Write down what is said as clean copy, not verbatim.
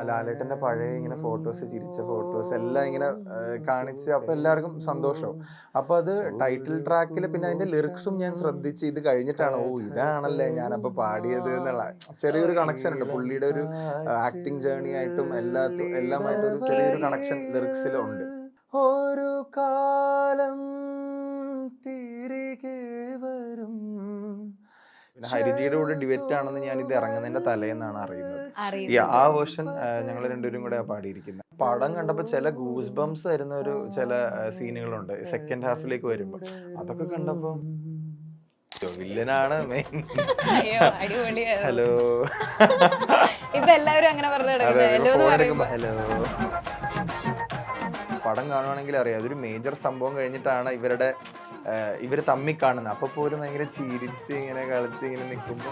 ലാലേട്ടന്റെ പഴയ ഇങ്ങനെ ഫോട്ടോസ്, ചിരിച്ച ഫോട്ടോസ് എല്ലാം ഇങ്ങനെ കാണിച്ച് അപ്പൊ എല്ലാവർക്കും സന്തോഷവും. അപ്പൊ അത് ടൈറ്റിൽ ട്രാക്കിൽ പിന്നെ അതിന്റെ ലിറിക്സും ഞാൻ ശ്രദ്ധിച്ച് ഇത് കഴിഞ്ഞിട്ടാണ് ഓ ഇതാണല്ലേ ഞാനപ്പോ പാടിയത് എന്നുള്ള ചെറിയൊരു കണക്ഷൻ ഉണ്ട്. പുള്ളിയുടെ ഒരു ആക്ടിങ് ജേർണി ആയിട്ടും എല്ലാമായിട്ടും ഒരു ചെറിയൊരു കണക്ഷൻ ലിറിക്സിലുണ്ട്. ഒരു കാലം തിരികെ വരും. പിന്നെ ഹരിജിയുടെ കൂടെ ഡിവറ്റ് ആണെന്ന് ഞാൻ ഇത് ഇറങ്ങുന്നതിന്റെ തലേന്നാണ് അറിയുന്നത്. ആ വേർഷൻ ഞങ്ങൾ രണ്ടുപേരും കൂടെ പാടിയിരിക്കുന്നത്. പടം കണ്ടപ്പോൾ ചില ഗൂസ് ബംസ് തരുന്ന ഒരു ചില സീനുകളുണ്ട് സെക്കൻഡ് ഹാഫിലേക്ക് വരുമ്പോ. അതൊക്കെ കണ്ടപ്പോ വില്ലനാണ് മെയിൻ. ഹലോ ഇപ്പൊ എല്ലാവരും അങ്ങനെ ഹലോ. പടം കാണുവാണെങ്കിൽ അറിയാം അതൊരു മേജർ സംഭവം കഴിഞ്ഞിട്ടാണ് ഇവര് തമ്മി കാണുന്നത്. അപ്പൊ പോലും ഭയങ്കര ചിരിച്ച് ഇങ്ങനെ കളിച്ച് ഇങ്ങനെ നിൽക്കുമ്പോ